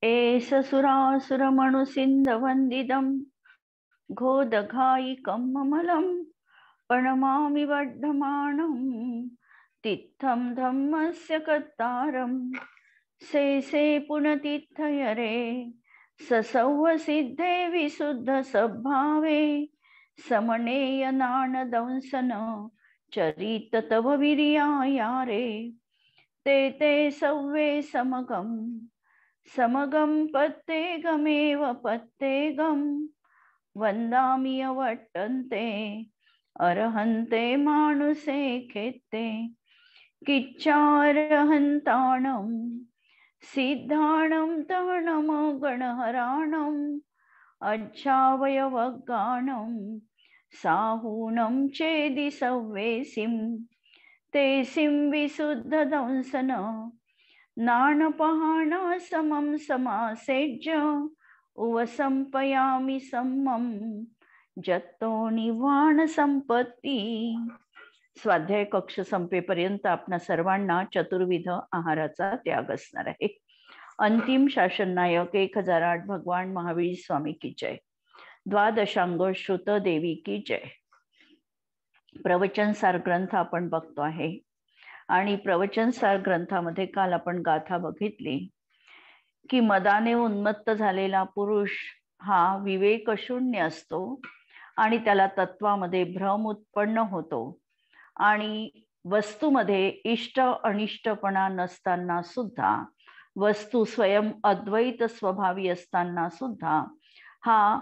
एष सुरासुरमणुसिन्धवन्दितं घोदघायिकं ममलं प्रणमामि वर्धमानं तित्थं धम्मस्य कर्तारं शेषे पुनतिथयरे ससौवसिद्धे विशुद्धसद्भावे समनेय नानदंसन चरित तव वीर्यायारे ते सव्वे समगं पत्तेगमेव पत्तेगं वन्दामि अवट्टन्ते अर्हन्ते मानुषे खेत्ते किच्चार्हन्ताणं सिद्धाणं तणम गणहराणं अच्छावयवगानं साहूनं चेदि सव्वेसिं तेसिं विशुद्धदंसन नानपहाना समं समासेज्य उवसंपयामि सम्मं जत्तो निवाण संपत्ती। स्वाध्याय कक्ष संपेपर्यंत आपणा सर्वांना चतुर्विध आहाराचा त्याग असणार आहे। अंतिम शासन नायक 1008 भगवान महावीर स्वामी की जय। द्वादशांग श्रुत देवी की जय। प्रवचन सार ग्रंथ आपण बघतो आहे आणि प्रवचन सार ग्रंथामध्ये काल आपण गाथा बघितली की मदाने उन्मत्त झालेला पुरुष हा विवेकशून्य असतो आणि त्याला तत्वामध्ये भ्रम उत्पन्न होतो आणि वस्तूमध्ये इष्ट अनिष्टपणा नसताना सुद्धा वस्तू स्वयं अद्वैत स्वभावी असताना सुद्धा हा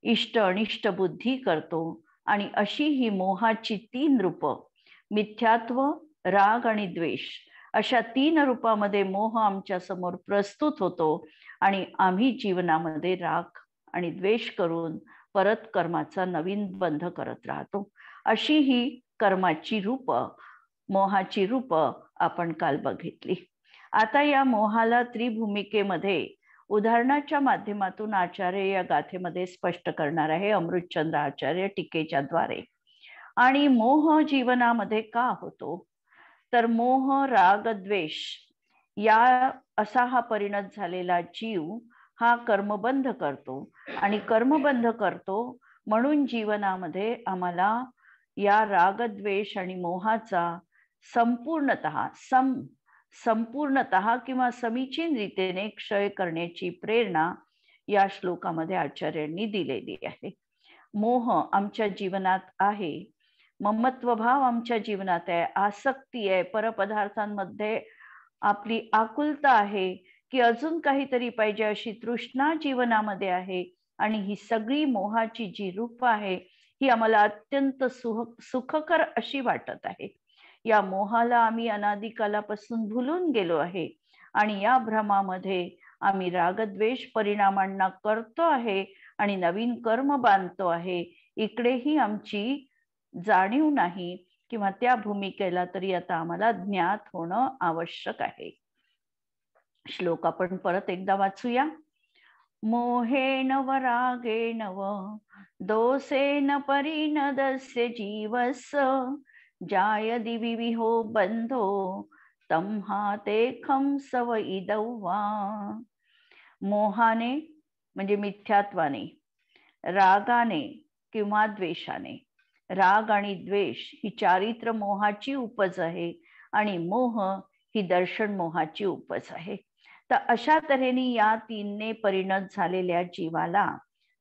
इष्ट अनिष्ट बुद्धी करतो आणि अशी ही मोहाची 3 रूप मिथ्यात्व, राग आणि द्वेष अशा 3 रूपामध्ये मोह आमच्या समोर प्रस्तुत होतो आणि आम्ही जीवनामध्ये राग आणि द्वेष करून परत कर्माचा नवीन बंध करत राहतो। अशी ही कर्माची रूप, मोहाची रूप आपण काल बघितली। आता या मोहाला त्रिभूमिकेमध्ये उदाहरणाच्या माध्यमातून आचार्य या गाथेमध्ये स्पष्ट करणार आहे अमृतचंद्र आचार्य टीकेच्या द्वारे। आणि मोह जीवनामध्ये का होतो तर मोह राग द्वेष या असा हा परिणत झालेला जीव हा कर्मबंध करतो आणि कर्मबंध करतो म्हणून जीवनामध्ये आम्हाला या राग द्वेष आणि मोहाचा संपूर्णतः किंवा समीचीन रीतीने क्षय करण्याची प्रेरणा या श्लोकामध्ये आचार्यांनी दिलेली आहे। मोह आमच्या जीवनात आहे, ममत्व भाव आमच्या जीवनात आहे, आसक्ती आहे, परपदार्थांमध्ये आपली आकुलता आहे की अजून काहीतरी पाहिजे अशी तृष्णा जीवनामध्ये आहे आणि ही सगळी मोहाची जी रूप आहे ही आम्हाला अत्यंत सुखकर अशी वाटत आहे। या मोहाला आम्ही अनादिकालापासून भुलून गेलो आहे आणि या भ्रमामध्ये आम्ही रागद्वेष परिणामांना करतो आहे आणि नवीन कर्म बांधतो आहे। इकडेही आमची जाणीव नाही किंवा त्या भूमिकेला तरी आता आम्हाला ज्ञात होणं आवश्यक आहे। श्लोक आपण परत एकदा वाचूया। मोहेन वरागेन व दोषेन परिणदस्य जीवस्य जायदि विविहो बंधो तं हातेखं सव इदौ वा। मोहाने म्हणजे मिथ्यात्वाने, रागाने किंवा द्वेषाने, राग आणि द्वेष ही चारित्र मोहाची उपज आहे आणि मोह ही दर्शन मोहाची उपज आहे। तर अशा तऱ्हेने या 3ने परिणत झालेल्या जीवाला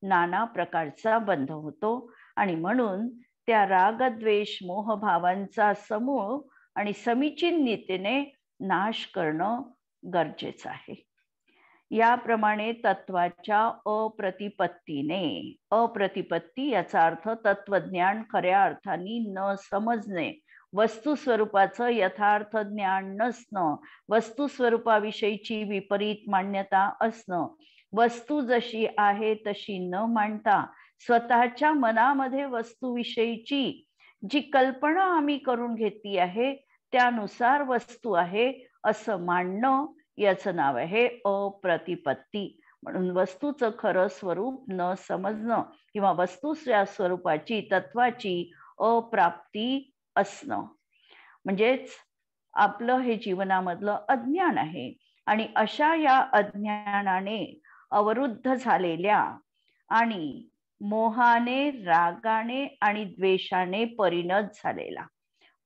नाना प्रकारचा बंध होतो आणि म्हणून त्या राग द्वेष मोह भावांचा समूळ आणि समीचीन रीतीने नाश करणं गरजेचं आहे। याप्रमाणे तत्वाच्या अप्रतिपत्तीने, अप्रतिपत्ती याचा अर्थ तत्वज्ञान खऱ्या अर्थाने न समजणे, वस्तू स्वरूपाचं यथार्थ ज्ञान नसणं, वस्तू स्वरूपाविषयीची विपरीत मान्यता असणं, वस्तू जशी आहे तशी न मांडता स्वतःच्या मनामध्ये वस्तूविषयीची जी कल्पना आम्ही करून घेतली आहे त्यानुसार वस्तू आहे असं मानणं याचं नाव आहे अप्रतिपत्ती। म्हणून वस्तूचं खरं स्वरूप न समजणं किंवा वस्तूच्या स्वरूपाची तत्वाची अप्राप्ती असणं म्हणजेच आपलं हे जीवनामधलं अज्ञान आहे. आणि अशा या अज्ञानाने अवरुद्ध झालेल्या आणि मोहाने, रागाने आणि द्वेषाने परिणत झालेला,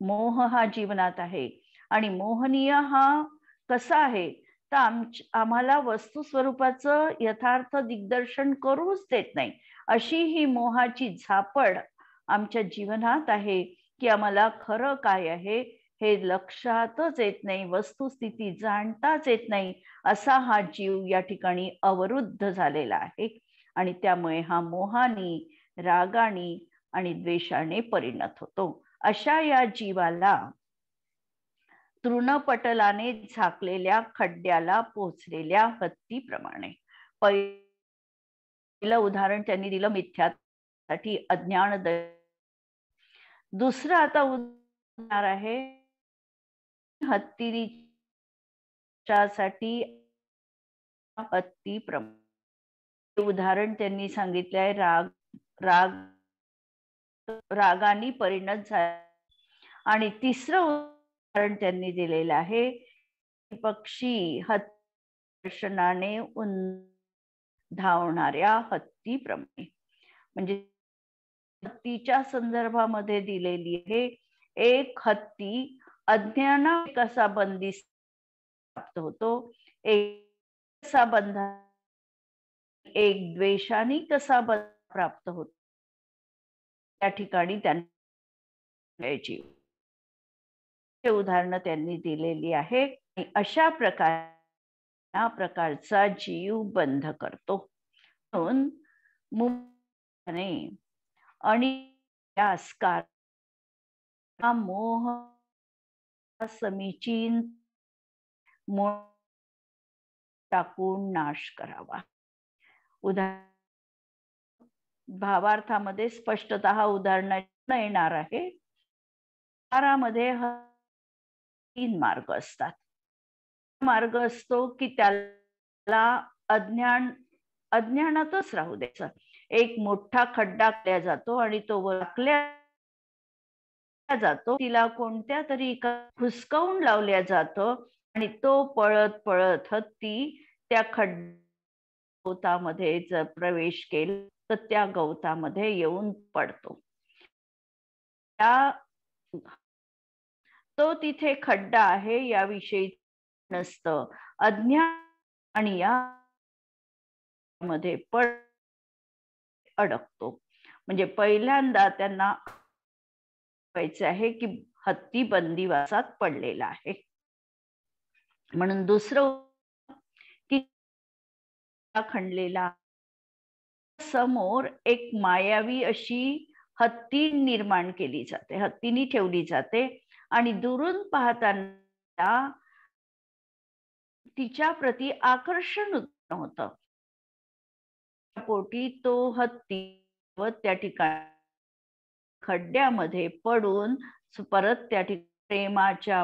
मोह हा जीवनात आहे. आणि मोहनीय हा कसा आहे तर आम्हाला वस्तू स्वरूपाचं यथार्थ दिग्दर्शन करूच देत नाही, अशी ही मोहाची झापड आमच्या जीवनात आहे की आम्हाला खरं काय आहे हे लक्षातच येत नाही, वस्तुस्थिती जाणताच येत नाही. असा हा जीव या ठिकाणी अवरुद्ध झालेला आहे. आणि त्यामुळे हा मोहानी, रागानी आणि द्वेषाने परिणत होतो. अशा या जीवाला तृणपटलाने झाकलेल्या खड्ड्याला पोचलेल्या हत्तीप्रमाणे. पहिलं उदाहरण त्यांनी दिलं मिथ्यासाठी, अज्ञान. दुसरं आता उदाहरण आहे हत्तीसाठी हत्तीप्रमाणे. उदाहरण त्यांनी सांगितले आहे रागानी परिणत झाला. आणि तिसरं उदाहरण त्यांनी दिलेलं आहे पक्षी हत्तीने धावणाऱ्या हत्तीप्रमाणे. म्हणजे हत्तीच्या संदर्भामध्ये दिलेली आहे, एक हत्ती अज्ञाना कसा बंदिस्त प्राप्त होतो, एक कसा बंधन, एक द्वेषाने कसा प्राप्त होतो, त्या ठिकाणी त्यांनी उदाहरणं त्यांनी दिलेली आहे. अशा प्रकारचा जीव बंध करतो. म्हणून आणि मोह समीचीन टाकून नाश करावा. भावार्थामध्ये स्पष्टतः उदाहरण येणार आहे. संसारामध्ये 3 मार्ग असतात. मार्ग असतो की त्याला अज्ञानातच राहू द्यायचं. एक मोठा खड्डा केला जातो आणि तो वाकल्या जातो, तिला कोणत्या तरी हुसकावून लावल्या जातं आणि तो पळत पळत हत्ती त्या गवतामध्ये जर प्रवेश केला तर त्या गवतामध्ये येऊन पडतो. तो तिथे खड्डा आहे याविषयी नसतं, अज्ञान आणि या मध्ये अडकतो. म्हणजे पहिल्यांदा त्यांना व्हायचं आहे की हत्ती बंदिवासात पडलेला आहे. म्हणून दुसरं की खणलेला समोर एक मायावी अशी हत्ती निर्माण केली जाते, हत्तीनी ठेवली जाते आणि दुरून पाहताना तिच्या प्रती आकर्षण उत्पन्न होतं. पोटी तो हत्ती व त्या ठिकाणी खड्ड्यामध्ये पडून परत त्या ठिकाणी प्रेमाच्या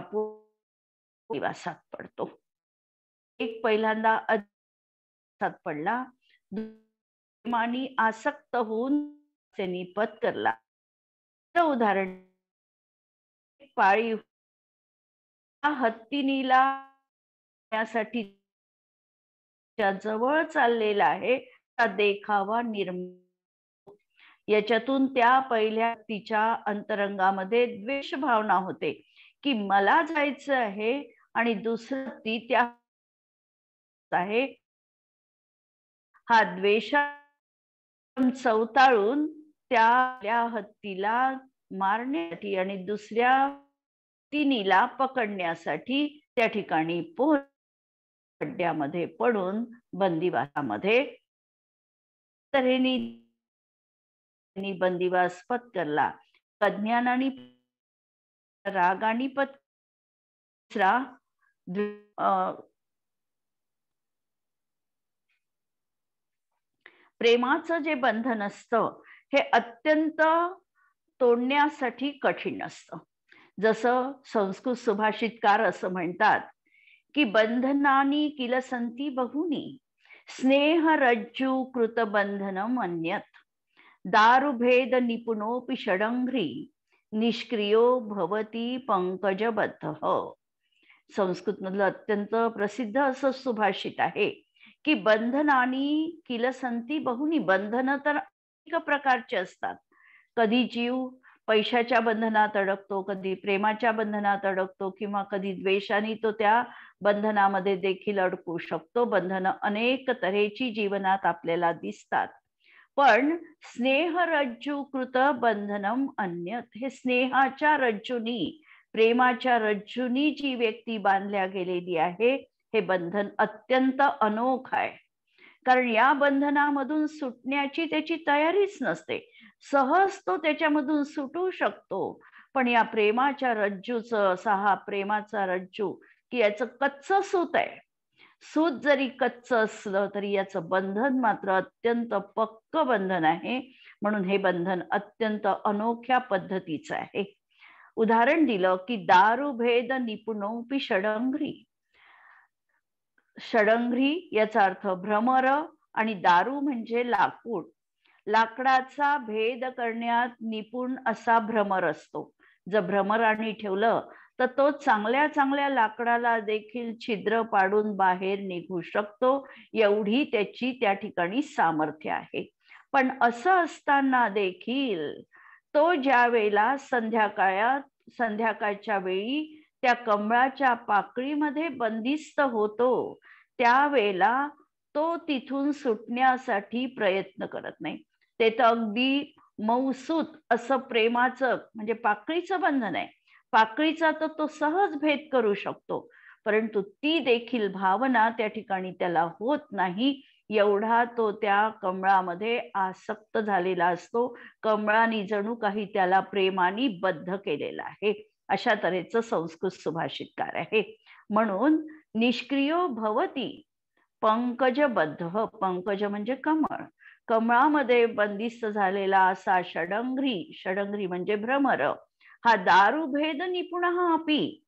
निवासात पडतो. एक पहिल्यांदा पडला, प्रेमाने आसक्त होऊन त्यांनी पत्करला. उदाहरण पाळीव हत्तीनीला यासाठी जवळ चाललेला आहे, देखावा निर्माण. याच्यातून त्या पहिल्या तिच्या अंतरंगामध्ये द्वेष भावना होते की मला जायचं आहे आणि दुसरं ती त्या आहे. हा द्वेष चवताळून त्या हत्तीला मारण्यासाठी आणि दुसऱ्या हत्तीनीला पकडण्यासाठी त्या ठिकाणी खड्ड्यामध्ये पडून बंदिवासामध्ये तऱ्हेने बंदिवास पत्करला. अज्ञानाने, रागाने प्रेमाचं जे बंधन असतं हे अत्यंत तोडण्यासाठी कठीण असतं. जसं संस्कृत सुभाषितकार असं म्हणतात की बंधनानी किल संती बहुनी, स्नेह रज्जू कृत बंधनम अन्यत, दारुभेद निपुणोपि षडंघ्री, निष्क्रियो भवती पंकजबद्ध. संस्कृत मधलं अत्यंत प्रसिद्ध असं सुभाषित आहे की बंधनानी किल संती बहुनी. बंधन तर अनेक प्रकारचे असतात. कधी जीव पैशाच्या बंधनात अडकतो, कधी प्रेमाच्या बंधनात अडकतो, किंवा कधी द्वेषाने तो त्या बंधनामध्ये देखील अडकू शकतो. बंधनं अनेक तऱ्हेची जीवनात आपल्याला दिसतात. पण स्नेह रज्जू कृत बंधनम अन्यत. हे स्नेहाच्या रज्जूनी, प्रेमाच्या रज्जूनी जी व्यक्ती बांधल्या गेलेली आहे, हे बंधन अत्यंत अनोख आहे. कारण या बंधनामधून सुटण्याची त्याची तयारीच नसते. सहज तो त्याच्यामधून सुटू शकतो. पण या प्रेमाच्या रज्जूचं, असा हा प्रेमाचा रज्जू की याचं कच्चं सूत आहे. सूत जरी कच्च असलं तरी याचं बंधन मात्र अत्यंत पक्क बंधन आहे. म्हणून हे बंधन अत्यंत अनोख्या पद्धतीचं आहे. उदाहरण दिलं की दारू भेद निपुणोपी षडंघ्री. षडंघ्री याचा अर्थ भ्रमर, आणि दारू म्हणजे लाकूड. लाकडाचा भेद करण्यात निपुण असा भ्रमर असतो. जर भ्रमराने ठेवलं तर तो चांगल्या चांगल्या लाकडाला देखील छिद्र पाडून बाहेर निघू शकतो, एवढी त्याची त्या ठिकाणी सामर्थ्य आहे. पण असं असताना देखील तो ज्या वेळेला संध्याकाळच्या वेळी त्या कमळाच्या पाकळीमध्ये बंदिस्त होतो, त्यावेळेला तो तिथून सुटण्यासाठी प्रयत्न करत नाही. ते तर अगदी मौसूत असं प्रेमाचं म्हणजे पाकळीचं बंधन आहे. पाकळीचा तर तो सहज भेद करू शकतो, परंतु ती देखील भावना त्या ठिकाणी त्याला होत नाही, एवढा तो त्या कमळामध्ये आसक्त झालेला असतो. कमळाने जणू काही त्याला प्रेमाने बद्ध केलेला आहे. अशा तऱ्हेचं संस्कृत सुभाषितकार आहे. म्हणून निष्क्रियो भवती पंकजबद्ध. पंकज म्हणजे कमळ. कमळामध्ये बंदिस्त झालेला असा षडंघ्री, षडंघ्री म्हणजे भ्रमर, हा दारुभेद निपुण अपि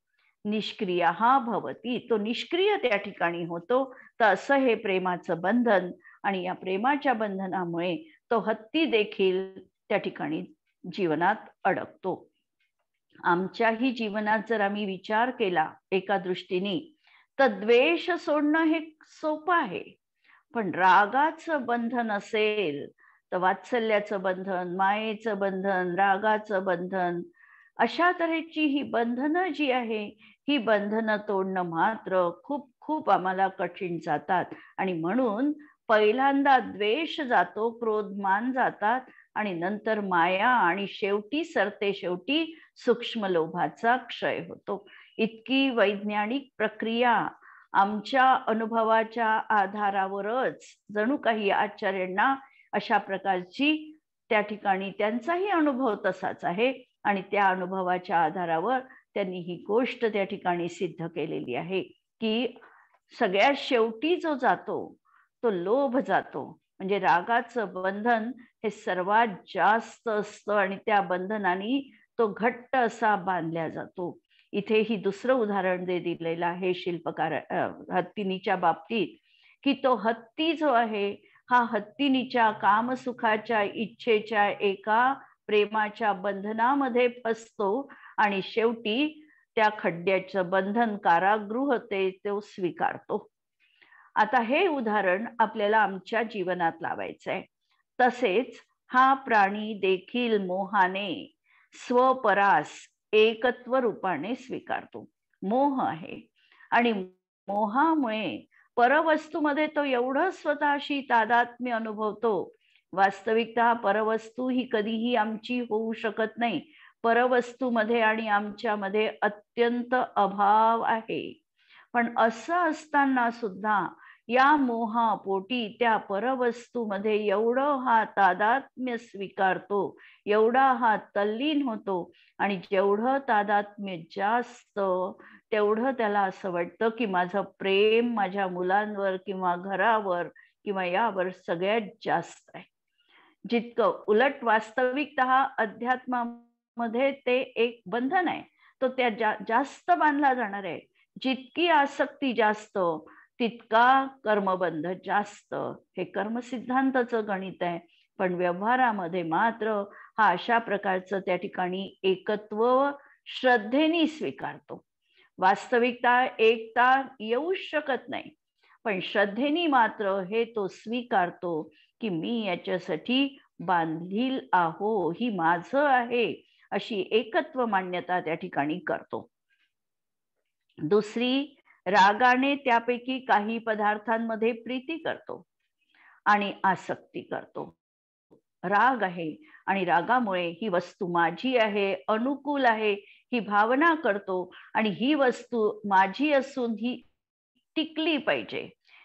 निष्क्रिय भवती. तो निष्क्रिय त्या ठिकाणी होतो. तर असं हे प्रेमाचं बंधन, आणि या प्रेमाच्या बंधनामुळे तो हत्ती देखील त्या ठिकाणी जीवनात अडकतो. आमच्याही जीवनात जर आम्ही विचार केला एका दृष्टीने, तर द्वेष सोडणं हे सोपं आहे. पण रागाचं बंधन असेल तर वात्सल्याचं बंधन, मायेचं बंधन, रागाचं बंधन, अशा तऱ्हेची ही बंधनं जी आहे, ही बंधनं तोडणं मात्र खूप खूप आम्हाला कठीण जातात. आणि म्हणून पहिल्यांदा द्वेष जातो, क्रोधमान जातात, आणि नंतर माया, आणि शेवटी सरते शेवटी सूक्ष्म लोभाचा क्षय होतो. इतकी वैज्ञानिक प्रक्रिया आमच्या अनुभवाच्या आधारावरच जणू काही आचार्यांना अशा प्रकारची त्या ठिकाणी त्यांचाही अनुभव तसाच आहे, आणि त्या अनुभवाच्या आधारावर त्यांनी ही गोष्ट त्या ठिकाणी सिद्ध केलेली आहे की सगळ्यात शेवटी जो जातो तो लोभ जातो. म्हणजे रागाचं बंधन हे सर्वात जास्त असतं, आणि त्या बंधनाने तो घट्ट असा बांधला जातो. इथे ही दुसरं उदाहरण दिलेलं आहे शिल्पकार हत्तीनीच्या बाबतीत, की तो हत्ती जो आहे हा हत्तीनीच्या कामसुखाच्या इच्छेच्या एका प्रेमाच्या बंधनामध्ये फसतो, आणि शेवटी त्या खड्ड्याचं बंधन, कारागृह ते तो स्वीकारतो. आता हे उदाहरण आपल्याला आमच्या जीवनात लावायचं आहे. तसेच हा प्राणी देखील मोहाने स्वपरास एकत्व रूपाने स्वीकारतो. मोह आहे, आणि मोहामुळे परवस्तूमध्ये तो एवढं स्वतःशी तादात्म्य अनुभवतो. वास्तविकता परवस्तू ही कधीही आमची होऊ शकत नाही. परवस्तूमध्ये आणि आमच्यामध्ये अत्यंत अभाव आहे. पण असं असताना सुद्धा या मोहापोटी त्या परवस्तूमध्ये एवढं हा तादात्म्य स्वीकारतो, एवढा हा तल्लीन होतो, आणि जेवढं तादात्म्य जास्त तेवढं त्याला असं वाटतं की माझं प्रेम माझ्या मुलांवर किंवा घरावर किंवा यावर सगळ्यात जास्त आहे. जितकं उलट वास्तविकतः अध्यात्मामध्ये ते एक बंधन आहे, तो त्या जास्त बांधला जाणार आहे. जितकी आसक्ती जास्त तितका कर्मबंध जास्त. हे कर्मसिद्धांताचं गणित आहे. पण व्यवहारामध्ये मात्र हा अशा प्रकारचं त्या ठिकाणी एकत्व श्रद्धेने स्वीकारतो. वास्तविकता एकता येऊच शकत नाही, पण श्रद्धेने मात्र हे तो स्वीकारतो की मी याच्यासाठी बांधील आहो, ही माझं आहे, अशी एकत्व मान्यता त्या ठिकाणी करतो. दुसरी, रागाने त्यापैकी काही पदार्थांमध्ये प्रीती करतो आणि आसक्ती करतो. राग आहे आणि रागामुळे ही वस्तू माझी आहे, अनुकूल आहे, ही भावना करतो आणि ही वस्तू माझी असून ही टिकली पाहिजे,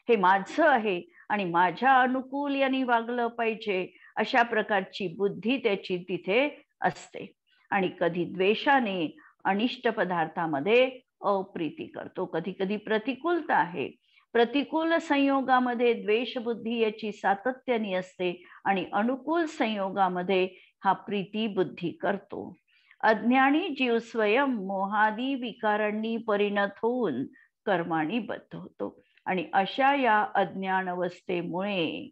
हे माझं आहे आणि माझ्या अनुकूल यांनी वागलं पाहिजे, अशा प्रकारची बुद्धी त्याची तिथे असते. आणि कधी द्वेषाने अनिष्ट पदार्थामध्ये अप्रीती करतो. कधी कधी प्रतिकूलता आहे, प्रतिकूल संयोगामध्ये द्वेष बुद्धी याची सातत्याने असते आणि अनुकूल संयोगामध्ये हा प्रीती बुद्धी करतो. अज्ञानी जीव स्वयं मोहादी विकारांनी परिणत होऊन कर्माणी बद्ध होतो आणि अशा या अज्ञान अवस्थेमुळे,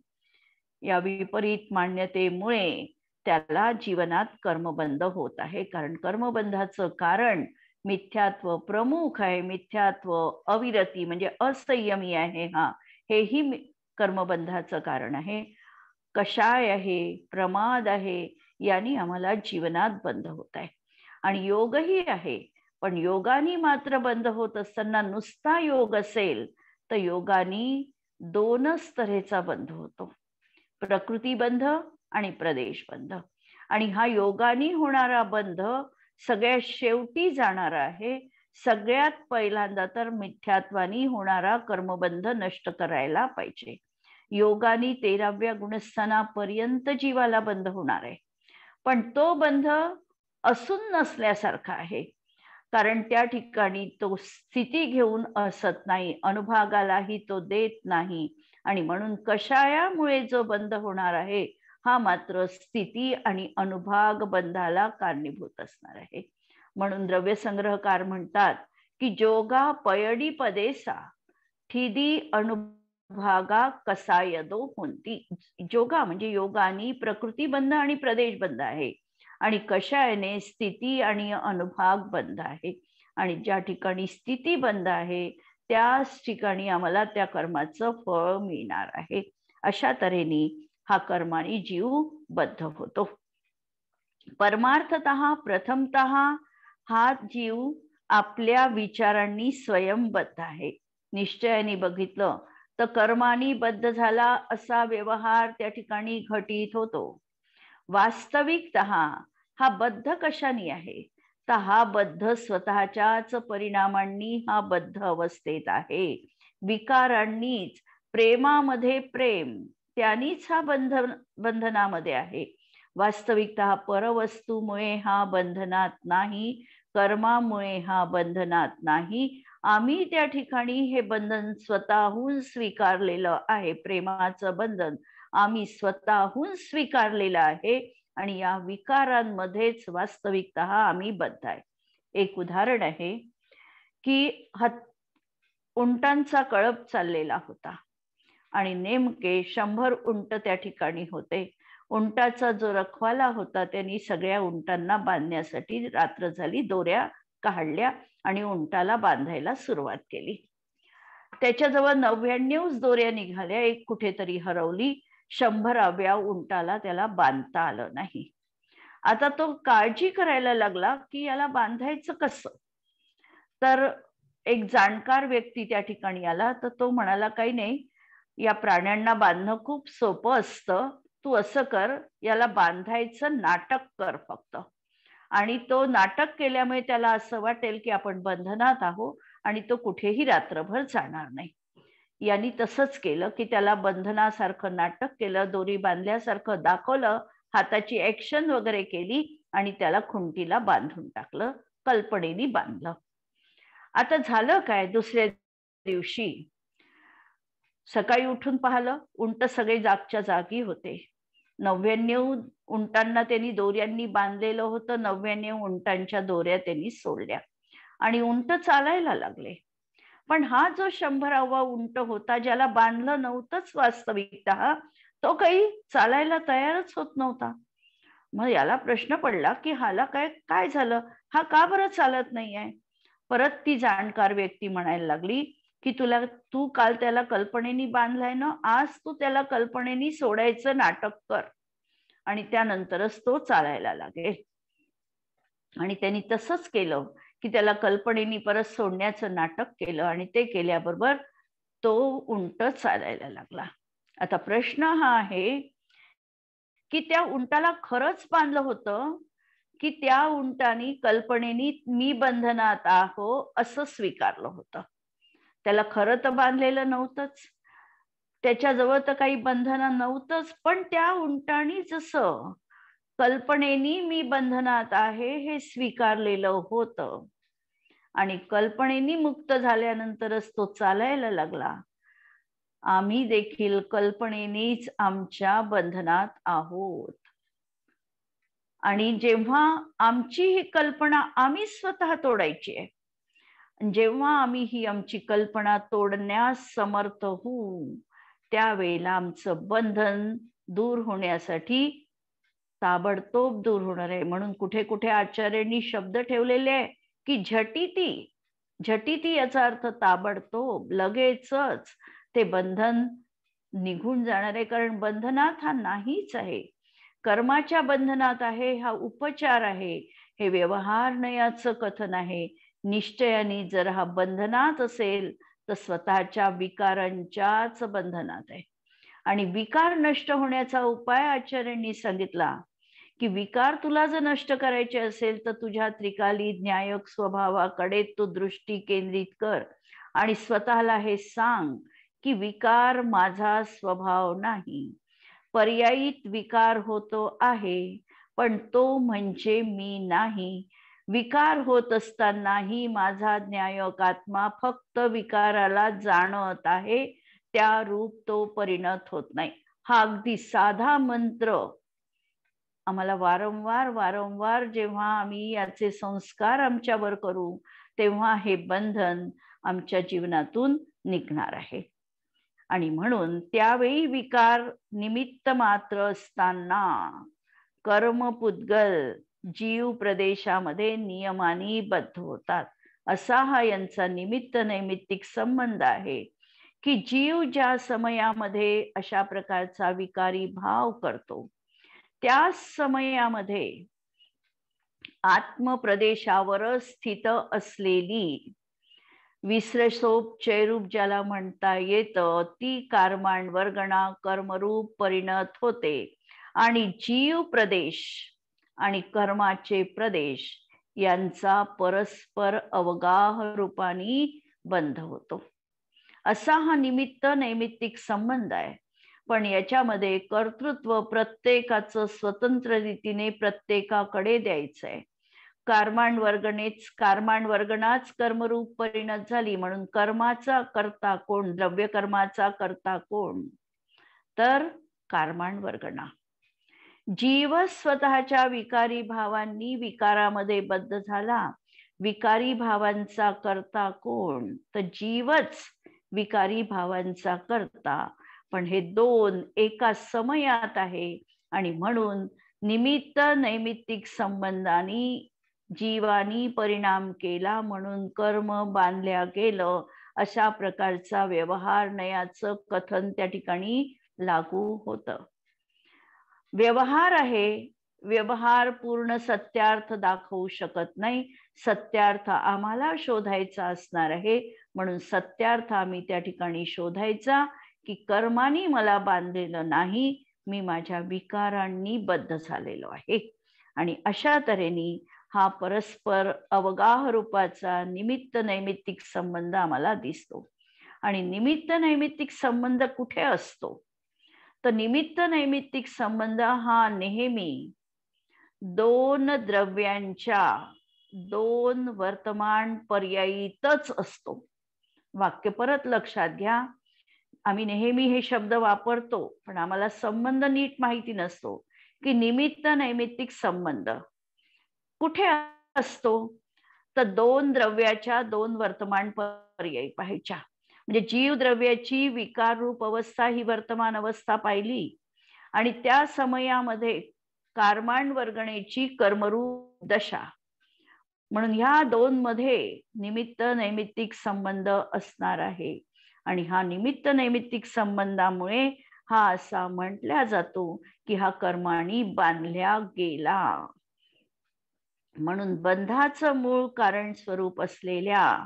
या विपरीत मान्यतेमुळे त्याला जीवनात कर्मबंध होत आहे. कारण कर्मबंधाचं कारण मिथ्यात्व प्रमुख आहे. मिथ्यात्व, अविरती म्हणजे असंयमी आहे, हेही कर्मबंधाचं कारण आहे. कषाय आहे, प्रमाद आहे, यांनी आम्हाला जीवनात बंध होत आहे. आणि योगही आहे, पण योगानी मात्र बंध होत असताना नुसता योग असेल तर योगानी दोनच तऱ्हेचा बंध होतो, प्रकृती बंध आणि प्रदेश बंध. आणि हा योगानी होणारा बंध सगळ्यात शेवटी जाणार आहे. सगळ्यात पहिल्यांदा तर मिथ्यात्वानी होणारा कर्मबंध नष्ट करायला पाहिजे. योगानी 13व्या गुणस्थानापर्यंत जीवाला बंध होणार आहे, पण तो बंध असून नसल्यासारखा आहे. कारण त्या ठिकाणी तो स्थिती घेऊन असत नाही, अनुभवालाही तो देत नाही. आणि म्हणून कषायामुळे जो बंध होणार आहे हा मात्र स्थिती आणि अनुभाग बंधाला कारणीभूत असणार आहे. म्हणून द्रव्यसंग्रहकार म्हणतात की जोगा पयडी पदेसा ठिदी अनुभागा कसायदो होती. जोगा म्हणजे योगानी प्रकृती बंध आणि प्रदेश बंध आहे आणि कषायने स्थिती आणि अनुभाग बंध आहे. आणि ज्या ठिकाणी स्थिती बंध आहे त्याच ठिकाणी आम्हाला त्या कर्माचं फळ मिळणार आहे. अशा तऱ्हेने हा कर्माने जीव बद्ध होतो. परमार्थतः प्रथमतः हा जीव आपल्या विचारांनी स्वयंबद्ध आहे. निश्चयाने बघितलं तर कर्मानी बद्ध झाला असा व्यवहार त्या ठिकाणी घटित होतो. वास्तविकतः हा बद्ध कशाने आहे तर हा बद्ध स्वतःच्याच परिणामांनी हा बद्ध अवस्थेत आहे. विकारांनीच, प्रेमामध्ये प्रेम त्यांनीच हा बंधनामध्ये आहे. वास्तविकतः परवस्तूमुळे हा बंधनात नाही, कर्मामुळे हा बंधनात नाही. आम्ही त्या ठिकाणी हे बंधन स्वतःहून स्वीकारलेलं आहे. प्रेमाचं बंधन आम्ही स्वतःहून स्वीकारलेलं आहे आणि या विकारांमध्येच वास्तविकतः आम्ही बद्ध आहे. एक उदाहरण आहे की उंटांचा कळप चाललेला होता आणि नेमके 100 उंट त्या ठिकाणी होते. उंटाचा जो रखवाला होता त्यांनी सगळ्या उंटांना बांधण्यासाठी रात्र झाली, दोऱ्या काढल्या आणि उंटाला बांधायला सुरुवात केली. त्याच्याजवळ 99 दोऱ्या निघाल्या, एक कुठेतरी हरवली. 100व्या उंटाला त्याला बांधता आलं नाही. आता तो काळजी करायला लागला की याला बांधायचं कसं. तर एक जाणकार व्यक्ती त्या ठिकाणी आला, तर तो म्हणाला काही नाही, या प्राण्यांना बांधणं खूप सोपं असतं, तू असं कर, याला बांधायचं नाटक कर फक्त. आणि तो नाटक केल्यामुळे त्याला असं वाटेल की आपण बंधनात आहोत आणि तो कुठेही रात्रभर जाणार नाही. यांनी तसंच केलं की त्याला बंधनासारखं नाटक केलं, दोरी बांधल्यासारखं दाखवलं, हाताची ऍक्शन वगैरे केली आणि त्याला खुंटीला बांधून टाकलं, कल्पनेने बांधलं. आता झालं काय, दुसऱ्या दिवशी सकाळी उठून पाहिलं, उंट सगळे जागच्या जागी होते. 99 उंटांना त्यांनी दोऱ्यांनी बांधलेलं होतं, 99 उंटांच्या दोऱ्या त्यांनी सोडल्या आणि उंट चालायला लागले. पण हा जो 100वा उंट होता, ज्याला बांधलं नव्हतंच वास्तविकतः, तो काही चालायला तयारच होत नव्हता. मग याला प्रश्न पडला की हाला काय झालं, हा का बरं चालत नाहीये. परत ती जाणकार व्यक्ती म्हणायला लागली की तू काल त्याला कल्पनेनी बांधलाय ना, आज तू त्याला कल्पनेनी सोडायचं नाटक कर आणि त्यानंतरच तो चालायला लागेल. आणि त्यांनी तसंच केलं की त्याला कल्पनेनी परत सोडण्याचं नाटक केलं आणि ते केल्याबरोबर तो उंट चालायला लागला. आता प्रश्न हा आहे की त्या उंटाला खरंच बांधलं होतं की त्या उंटानी कल्पनेनी मी बंधनात आहो असं स्वीकारलं होतं. त्याला खरं तर बांधलेलं नव्हतंच, त्याच्याजवळ तर काही बंधन नव्हतंच, पण त्या उंटानी जसं कल्पनेनी मी बंधनात आहे हे स्वीकारलेलं होतं आणि कल्पनेनी मुक्त झाल्यानंतरच तो चालायला लागला. आम्ही देखील कल्पनेनीच आमच्या बंधनात आहोत आणि जेव्हा आमची ही कल्पना आम्ही स्वतः तोडायची आहे, जेव्हा आम्ही ही आमची कल्पना तोडण्यास समर्थ होऊ त्यावेळेला आमचं बंधन दूर होण्यासाठी ताबडतोब दूर होणार आहे. म्हणून कुठे कुठे आचार्यांनी शब्द ठेवलेले आहे की झटिती. झटिती याचा अर्थ ताबडतोब, लगेचच ते बंधन निघून जाणार आहे. कारण बंधनात हा नाहीच आहे, कर्माच्या बंधनात आहे, हा उपचार आहे, हे व्यवहार नयाचं कथन आहे. निश्चयाने जर हा बंधनात असेल तर स्वतःच्या विकारांच्याच बंधनात आहे. आणि विकार नष्ट होण्याचा उपाय आचार्यांनी सांगितला की विकार तुला जर नष्ट करायचे असेल तर तुझ्या त्रिकाली न्यायक स्वभावाकडे तू दृष्टी केंद्रित कर आणि स्वतःला हे सांग की विकार माझा स्वभाव नाही, पर्यायीत विकार होतो आहे पण तो म्हणजे मी नाही. विकार होत असतानाही माझा न्यायक आत्मा फक्त विकाराला जाणत आहे, त्या रूप तो परिणत होत नाही. हा अगदी साधा मंत्र आम्हाला वारंवार जेव्हा आम्ही याचे संस्कार आमच्यावर करू तेव्हा हे बंधन आमच्या जीवनातून निघणार आहे. आणि म्हणून त्यावेळी विकार निमित्त मात्र असताना कर्मपुद्गल जीव प्रदेशामध्ये नियमानी बद्ध होतात. असा हा यांचा निमित्त नैमित्तिक संबंध आहे की जीव ज्या समयामध्ये अशा प्रकारचा विकारी भाव करतो त्या समयामध्ये आत्मप्रदेशावरच स्थित असलेली विश्रसोपचयरूप ज्याला म्हणता येतं ती कारमांड वर्गणा कर्मरूप परिणत होते आणि जीव प्रदेश आणि कर्माचे प्रदेश यांचा परस्पर अवगाह रूपाने बंध होतो. असा हा निमित्त नैमित्तिक संबंध आहे. पण याच्यामध्ये कर्तृत्व प्रत्येकाचं स्वतंत्र रीतीने प्रत्येकाकडे द्यायचंय. कारमांड वर्गणाच कर्मरूप परिणत झाली म्हणून कर्माचा कर्ता कोण, द्रव्य कर्माचा कर्ता कोण, तर कारमांड वर्गणा. जीव स्वतःच्या विकारी भावांनी विकारामध्ये बद्ध झाला. विकारी भावांचा कर्ता कोण, तर जीवच विकारी भावांचा कर्ता. पण हे दोन एका समयात आहे आणि म्हणून निमित्त नैमित्तिक संबंधांनी जीवानी परिणाम केला म्हणून कर्म बांधल्या गेलं अशा प्रकारचा व्यवहार नयाचं कथन त्या ठिकाणी लागू होतं. व्यवहार आहे, व्यवहार पूर्ण सत्यार्थ दाखवू शकत नाही. सत्यार्थ आम्हाला शोधायचा असणार आहे म्हणून सत्यार्थ आम्ही त्या ठिकाणी शोधायचा की कर्मानी मला बांधलेलं नाही, मी माझ्या विकारांनी बद्ध झालेलो आहे. आणि अशा तऱ्हेने हा परस्पर अवगाह रूपाचा निमित्त नैमित्तिक संबंध आम्हाला दिसतो. आणि निमित्त नैमित्तिक संबंध कुठे असतो, तर निमित्त नैमित्तिक संबंध हा नेहमी दोन द्रव्यांच्या दोन वर्तमान पर्यायीतच असतो. वाक्य परत लक्षात घ्या. आम्ही नेहमी हे शब्द वापरतो पण आम्हाला संबंध नीट माहिती नसतो की निमित्त नैमित्तिक संबंध कुठे असतो, तर दोन द्रव्याच्या दोन वर्तमान पर्यायी पाहायच्या. म्हणजे जीव द्रव्याची विकार रूप अवस्था ही वर्तमान अवस्था पाहिली आणि त्या समयामध्ये कारमांड वर्गणेची कर्मरूप दशा म्हणून ह्या दोन मध्ये निमित्त नैमित्तिक संबंध असणार आहे. आणि हा निमित्त नैमित्तिक संबंधामुळे हा असा म्हटल्या जातो की हा कर्माने बांधल्या गेला. म्हणून बंधाचं मूळ कारण स्वरूप असलेल्या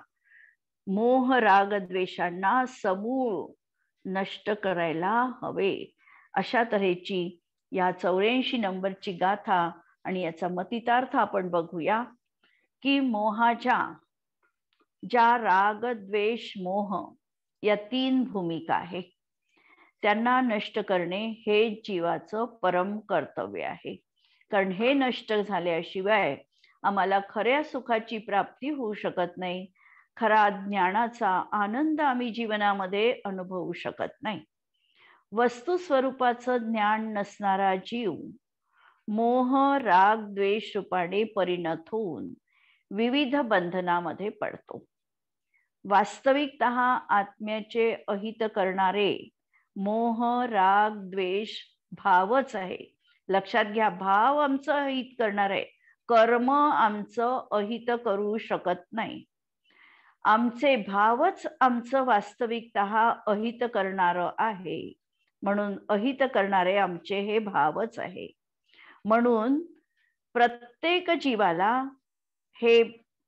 मोह राग द्वेषांना समूळ नष्ट करायला हवे. अशा तऱ्हेची या 84 नंबरची गाथा आणि याचा मतितार्थ आपण बघूया की मोहाच्या ज्या राग द्वेष मोह या 3 भूमिका आहे त्यांना नष्ट करणे हे जीवाचं परम कर्तव्य आहे. कारण हे नष्ट झाल्याशिवाय आम्हाला खऱ्या सुखाची प्राप्ती होऊ शकत नाही. खरा ज्ञानाचा आनंद आम्ही जीवनामध्ये अनुभवू शकत नाही. वस्तू स्वरूपाचं ज्ञान नसणारा जीव मोह राग द्वेष रूपाने परिणत होऊन विविध बंधनामध्ये पडतो. वास्तविकतः आत्म्याचे अहित करणारे मोह राग द्वेष भावच आहे. लक्षात घ्या, भाव आमचं अहित करणार आहे, कर्म आमचं अहित करू शकत नाही. आमचे भावच आमचं वास्तविकतः अहित करणार आहे. म्हणून अहित करणारे आमचे हे भावच आहे. म्हणून प्रत्येक जीवाला हे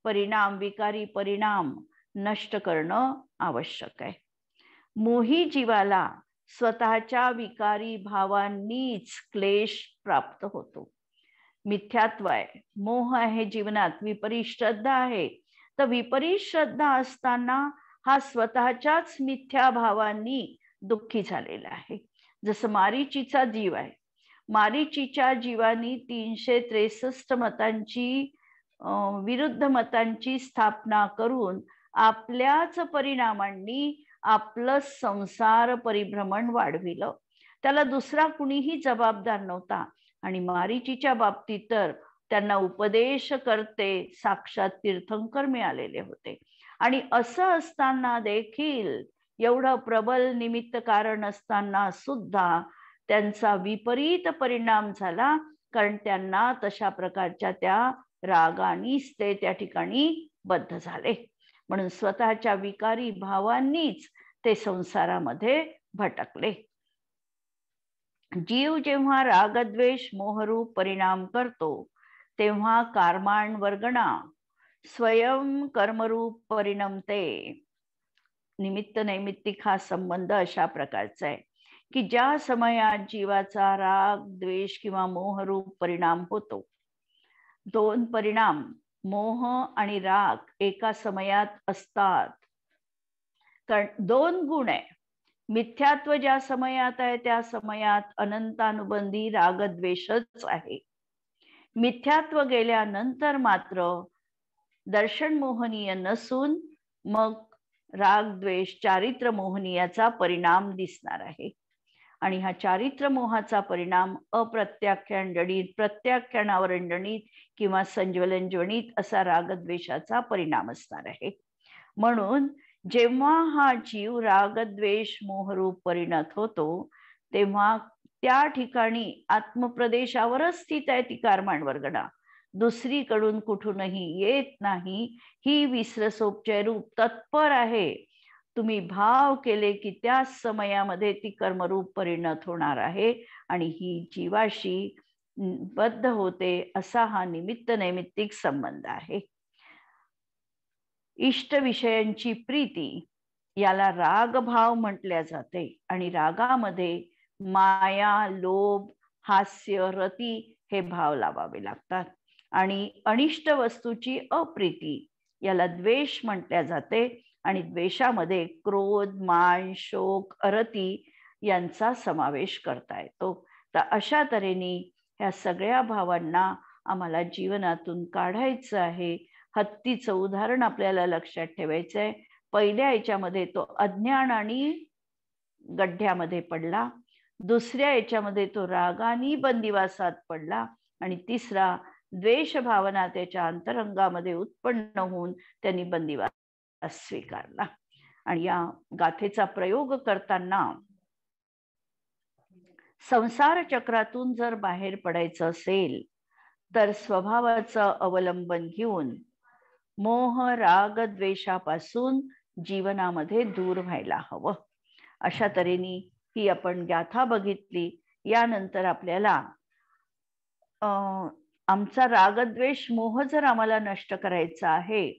परिणाम विकारी परिणाम नष्ट करणं आवश्यक आहे. मोही जीवाला स्वतःच्या विकारी भावांनीच क्लेश प्राप्त होतो. मिथ्यात्व आहे, मोह आहे, जीवनात विपरीत श्रद्धा आहे. तर विपरीत श्रद्धा असताना हा स्वतःच्याच मिथ्या भावांनी दुःखी झालेला आहे. जसं मारीचीचा जीव आहे. मारीचीच्या जीवानी 363 मतांची विरुद्ध मतांची स्थापना करून आपल्याच परिणामांनी आपलं संसार परिभ्रमण वाढविलं. त्याला दुसरा कुणीही जबाबदार नव्हता. आणि मारीचीच्या बाबतीत तर त्यांना उपदेश करते साक्षात तीर्थंकर मिळालेले होते. आणि असं असताना देखील एवढं प्रबल निमित्त कारण असताना सुद्धा त्यांचा विपरीत परिणाम झाला. कारण त्यांना तशा प्रकारच्या त्या रागानीच ते त्या ठिकाणी बद्ध झाले. म्हणून स्वतःच्या विकारी भावांनीच ते संसारामध्ये भटकले. जीव जेव्हा रागद्वेष मोहरूप परिणाम करतो तेव्हा कर्माण वर्गणा स्वयं कर्मरूप परिणमते. निमित्त नैमित्तिक हा संबंध अशा प्रकारचा आहे की ज्या समयात जीवाचा राग द्वेष किंवा मोहरूप परिणाम होतो, 2 परिणाम मोह आणि राग एका समयात असतात. कारण 2 गुण आहे. मिथ्यात्व ज्या समयात आहे त्या समयात अनंतानुबंधी रागद्वेषच आहे. मिथ्यात्व गेल्यानंतर मात्र दर्शन मोहनीय नसून मग राग द्वेष चारित्र मोहनीयाचा परिणाम दिसणार आहे. आणि हा चारित्र मोहाचा परिणाम अप्रत्याख्यान जडित प्रत्याख्यानावर जनित किंवा संज्वलन जनित असा रागद्वेषाचा परिणाम असणार आहे. म्हणून जेव्हा हा जीव रागद्वेष मोहरूप परिणत होतो तेव्हा त्या ठिकाणी आत्मप्रदेशावरच स्थित आहे ती कर्माण वर्गणा, दुसरीकडून कुठूनही येत नाही. ही विसरसोपचार रूप तत्पर आहे. तुम्ही भाव केले की त्या समयामध्ये ती कर्मरूप परिणत होणार आहे आणि ही जीवाशी बद्ध होते. असा हा निमित्त नैमित्तिक संबंध आहे. इष्ट विषयांची प्रीती याला रागभाव म्हटल्या जाते. आणि रागामध्ये माया, लोभ, हास्य, रती हे भाव लावावे लागतात. आणि अनिष्ट वस्तूची अप्रीती याला द्वेष म्हटल्या जाते. आणि द्वेषामध्ये क्रोध, मान, शोक, अरती यांचा समावेश करता येतो. तर अशा तऱ्हेने ह्या सगळ्या भावांना आम्हाला जीवनातून काढायचं आहे. हत्तीचं उदाहरण आपल्याला लक्षात ठेवायचं आहे. पहिल्या याच्यामध्ये तो अज्ञान आणि गड्ढ्यामध्ये पडला, दुसऱ्या याच्यामध्ये तो रागानी बंदिवासात पडला आणि तिसरा द्वेष भावना त्याच्या अंतरंगामध्ये उत्पन्न होऊन त्यांनी बंदिवास स्वीकारला. आणि या गाथेचा प्रयोग करताना संसार चक्रातून जर बाहेर पडायचं असेल तर स्वभावाचं अवलंबन घेऊन मोह राग द्वेषापासून जीवनामध्ये दूर व्हायला हवं. अशा तऱ्हेने ही आपण गाथा बघितली. यानंतर आपल्याला आमचा रागद्वेष मोह जर आम्हाला नष्ट करायचा आहे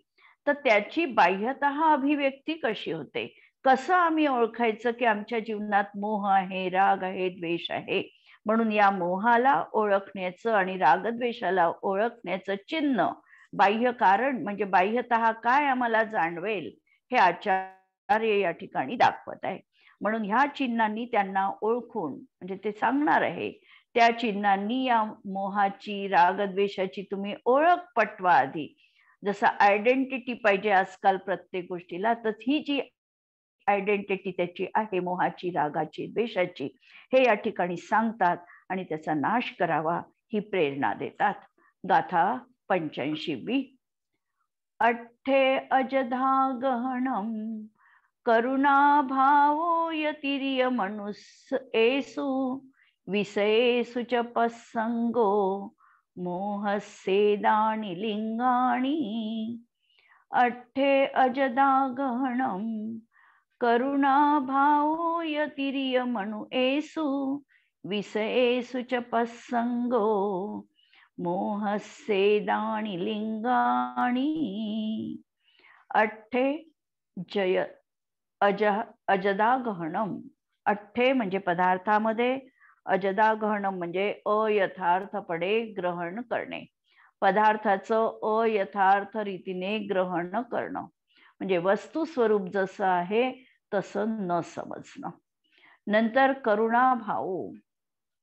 तर त्याची बाह्यतः अभिव्यक्ती कशी होते, कसं आम्ही ओळखायचं की आमच्या जीवनात मोह आहे, राग आहे, द्वेष आहे. म्हणून या मोहाला ओळखण्याचं आणि रागद्वेषाला ओळखण्याचं चिन्ह, बाह्य कारण म्हणजे बाह्यतः काय आम्हाला जाणवेल हे आचार्य या ठिकाणी दाखवत आहे. म्हणून ह्या चिन्हांनी त्यांना ओळखून म्हणजे ते सांगणार आहे त्या चिन्हांनी या मोहाची रागद्वेषाची तुम्ही ओळख पटवा आधी. जसं आयडेंटिटी पाहिजे आजकाल प्रत्येक गोष्टीला, तर ही जी आयडेंटिटी त्याची आहे मोहाची, रागाची, द्वेषाची, हे या ठिकाणी सांगतात आणि त्याचा नाश करावा ही प्रेरणा देतात. गाथा 85वी. अठ्ठे अजधा गहनम करुणा भावो यतिर्य मनुस एसु विषयेषु च पस्संगो मोहस्येदानि लिंगाणि. अठ्ठे अजदा गहनम करुणा भावो यतिर्य मनुएषु विषयेषु च पस्संगो मोहस्येदानि लिंगाणि. अठ्ठे अजदा गहनम. अठ्ठे म्हणजे पदार्थामध्ये, अजदा गहनम म्हणजे अयथार्थपणे ग्रहण करणे, पदार्थाचं अयथार्थ रीतीने ग्रहण करणं, म्हणजे वस्तू स्वरूप जसं आहे तसं न समजणं. नंतर करुणाभाव.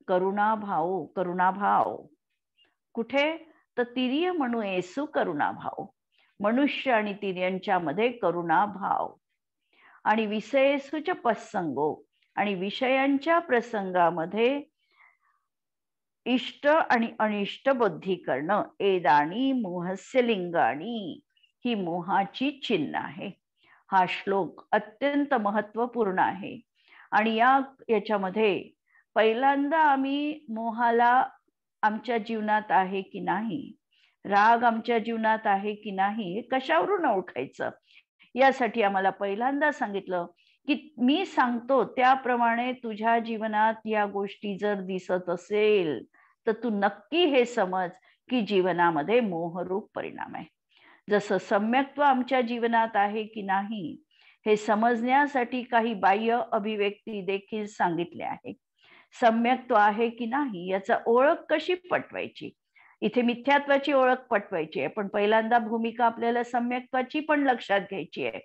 करुणाभाव, करुणाभाव कुठे तर तिर्य मनुएषु करुणाभाव, मनुष्य आणि तिर्यांच्या मध्ये करुणाभाव. आणि विषयेषु च पस्संगो, आणि विषयांच्या प्रसंगामध्ये इष्ट आणि अनिष्ट बुद्धी करणं. एदानी मोहस्य लिंगाणी, ही मोहाची चिन्ह आहे. हा श्लोक अत्यंत महत्वपूर्ण आहे. आणि याच्यामध्ये पहिल्यांदा आम्ही मोहाला आमच्या जीवनात आहे की नाही, राग आमच्या जीवनात आहे की नाही, हे कशावरून ओळखायचं, यासाठी आम्हाला पहिल्यांदा सांगितलं की मी सांगतो त्याप्रमाणे तुझ्या जीवनात या गोष्टी जर दिसत असेल तर तू नक्की हे समज की जीवनामध्ये मोहरूप परिणाम आहे. जसं सम्यक्त्व आमच्या जीवनात आहे की नाही हे समजण्यासाठी काही बाह्य अभिव्यक्ती देखील सांगितल्या आहे. सम्यक्त्व आहे की नाही याचा ओळख कशी पटवायची, इथे मिथ्यात्वाची ओळख पटवायची आहे, पण पहिल्यांदा भूमिका आपल्याला सम्यक्त्वाची पण लक्षात घ्यायची आहे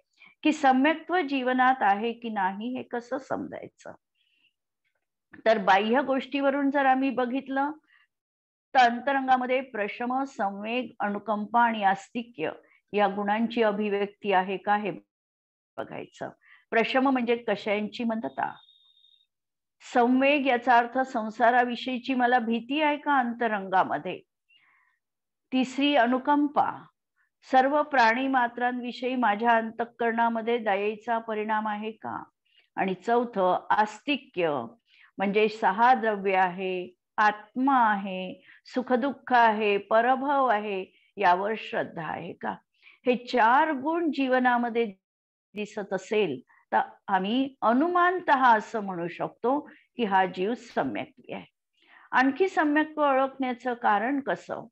की सम्यक्त्व जीवनात आहे की नाही हे कसं समजायचं. तर बाह्य गोष्टीवरून जर आम्ही बघितलं तर अंतरंगामध्ये प्रशम, संवेग, अनुकंपा आणि आस्तिक्य या गुणांची अभिव्यक्ती आहे का हे बघायचं. प्रशम म्हणजे कशांची मंदता, संवेग याचा अर्थ संसाराविषयीची मला भीती आहे का अंतरंगामध्ये. तिसरी अनुकंपा, सर्व प्राणी मात्रांविषयी माझ्या अंतःकरणामध्ये दयेचा परिणाम आहे का. आणि चौथं आस्तिक्य म्हणजे 6 द्रव्य आहे, आत्मा आहे, सुखदुःख आहे, परभव आहे, यावर श्रद्धा आहे का. हे 4 गुण जीवनामध्ये दिसत असेल तर आम्ही अनुमानतः असं म्हणू शकतो की हा जीव सम्यक्त्वी आहे. आणखी सम्यक्त्व ओळखण्याचं कारण कसं,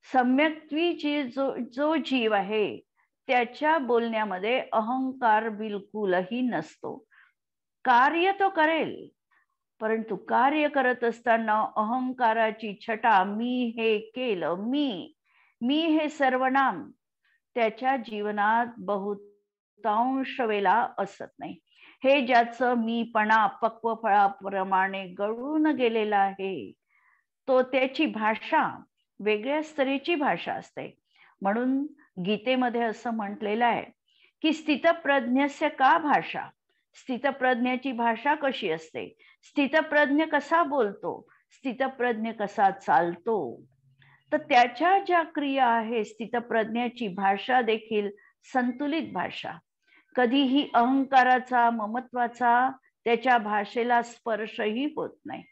सम्यक्त्वी जो जीव आहे त्याच्या बोलण्यामध्ये अहंकार बिलकुलही नसतो. कार्य तो करेल परंतु कार्य करत असताना अहंकाराची छटा, मी हे केलं, मी हे सर्वनाम त्याच्या जीवनात बहुतांश वेळा असत नाही. हे ज्याचं मीपणा पक्व फळाप्रमाणे गळून गेलेला आहे तो त्याची भाषा वेगळ्या स्तरीची भाषा असते. म्हणून गीतेमध्ये असं म्हटलेलं आहे की स्थितप्रज्ञस्य का भाषा, स्थितप्रज्ञाची भाषा कशी असते, स्थितप्रज्ञ कसा बोलतो, स्थितप्रज्ञ कसा चालतो, तर त्याच्या ज्या क्रिया आहे स्थितप्रज्ञाची भाषा देखील संतुलित भाषा. कधीही अहंकाराचा, ममत्वाचा त्याच्या भाषेला स्पर्शही होत नाही,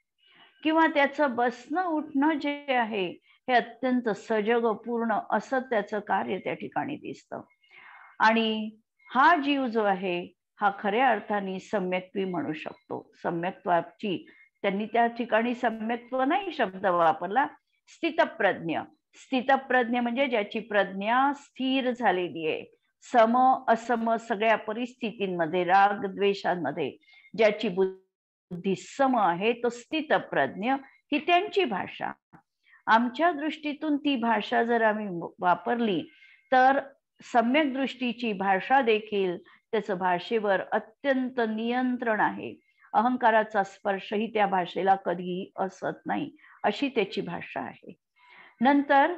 किंवा त्याचं बसणं उठणं जे आहे हे अत्यंत सजग पूर्ण असं त्याचं कार्य त्या ठिकाणी दिसतं. आणि हा जीव जो आहे हा खऱ्या अर्थाने सम्यक्त्वी म्हणू शकतो. सम्यक्त्वाची त्यांनी त्या ठिकाणी सम्यक्त्व नाही शब्द वापरला, स्थितप्रज्ञ. स्थितप्रज्ञ म्हणजे ज्याची प्रज्ञा स्थिर झालेली आहे, सम असम सगळ्या परिस्थितींमध्ये, राग द्वेषांमध्ये ज्याची बुद्धी सम आहे तो स्थितप्रज्ञ, ही त्यांची भाषा. आमच्या दृष्टीतून ती भाषा जर आम्ही वापरली तर सम्यक दृष्टीची भाषा देखील त्याचं भाषेवर अत्यंत नियंत्रण आहे. अहंकाराचा स्पर्शही त्या भाषेला कधीही असत नाही, अशी त्याची भाषा आहे. नंतर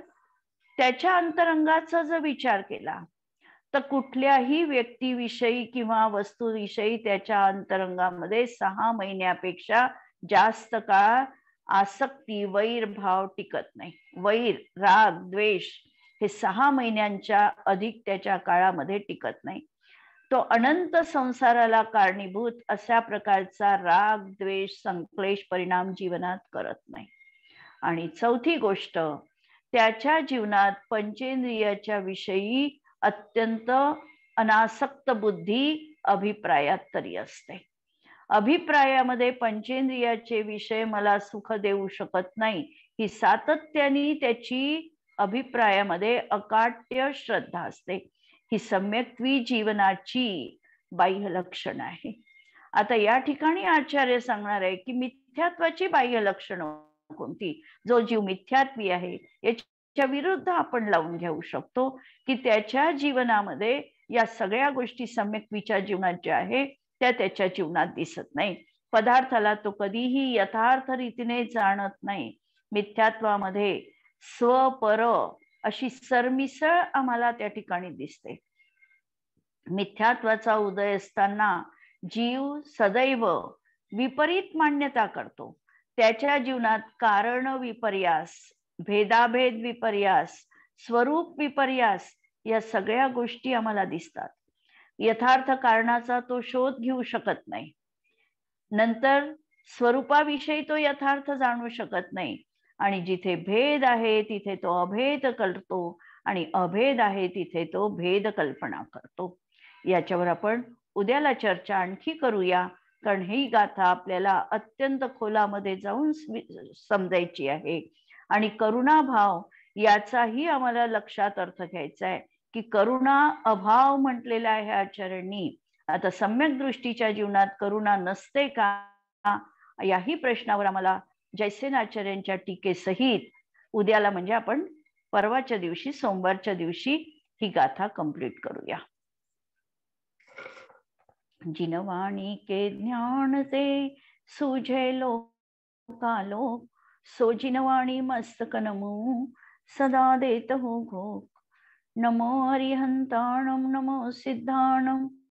त्याच्या अंतरंगाचा जर विचार केला तर कुठल्याही व्यक्तीविषयी किंवा वस्तूविषयी त्याच्या अंतरंगामध्ये 6 महिन्यापेक्षा जास्त काळ आसक्ती, वैर भाव टिकत नाही. वैर, राग, द्वेष हे 6 महिन्यांच्या अधिक त्याच्या काळामध्ये टिकत नाही. तो अनंत संसाराला कारणीभूत अशा प्रकारचा राग, द्वेष, संक्लेश परिणाम जीवनात करत नाही. आणि चौथी गोष्ट, त्याच्या जीवनात पंचेंद्रियाच्या विषयी अत्यंत अनासक्त बुद्धी अभिप्रायात तरी असते. अभिप्रायामध्ये पंचेंद्रियाचे विषय मला सुख देऊ शकत नाही ही सातत्याने त्याची अभिप्रायामध्ये अकाट्य श्रद्धा असते. ही सम्यक्त्वी जीवनाची बाह्य लक्षण आहे. आता या ठिकाणी आचार्य सांगणार आहे की मिथ्यात्वाची बाह्य लक्षणं कोणती. जो जीव मिथ्यात्वी आहे याच्या विरुद्ध आपण लावून घेऊ शकतो की त्याच्या जीवनामध्ये या सगळ्या गोष्टी सम्यक्त्वीच्या जीवनात ज्या आहे त्या त्याच्या जीवनात दिसत नाही. पदार्थाला तो कधीही यथार्थ रीतीने जाणत नाही. मिथ्यात्वामध्ये स्व पर अशी सरमिसळ आम्हाला त्या ठिकाणी दिसते. मिथ्यात्वाचा उदय असताना जीव सदैव विपरीत मान्यता करतो. त्याच्या जीवनात कारण विपर्यास, भेदाभेद विपर्यास, स्वरूप विपर्यास या सगळ्या गोष्टी आम्हाला दिसतात. यथार्थ कारणाचा तो शोध घेऊ शकत नाही. नंतर स्वरूपाविषयी तो यथार्थ जाणू शकत नाही. आणि जिथे भेद आहे तिथे तो अभेद करतो आणि अभेद आहे तिथे तो भेद कल्पना करतो. याच्यावर आपण उद्याला चर्चा आणखी करूया, कारण ही गाथा आपल्याला अत्यंत खोलामध्ये जाऊन समजायची आहे. आणि करुणाभाव याचाही आम्हाला लक्षात अर्थ घ्यायचा आहे की करुणा अभाव म्हटलेला आहे आचार्यांनी. आता सम्यक दृष्टीच्या जीवनात करुणा नसते का, याही प्रश्नावर आम्हाला जयसेन आचार्यांच्या टीकेसहित उद्याला म्हणजे आपण परवाच्या दिवशी सोमवारच्या दिवशी ही गाथा कंप्लीट करूया. जिनवाणी के ज्ञान ते सुझे लोकालोक, सो जिनवाणी मस्तक नमो सदा देत हो घोक. नमो अरिहंताणम नमो सिद्धाणम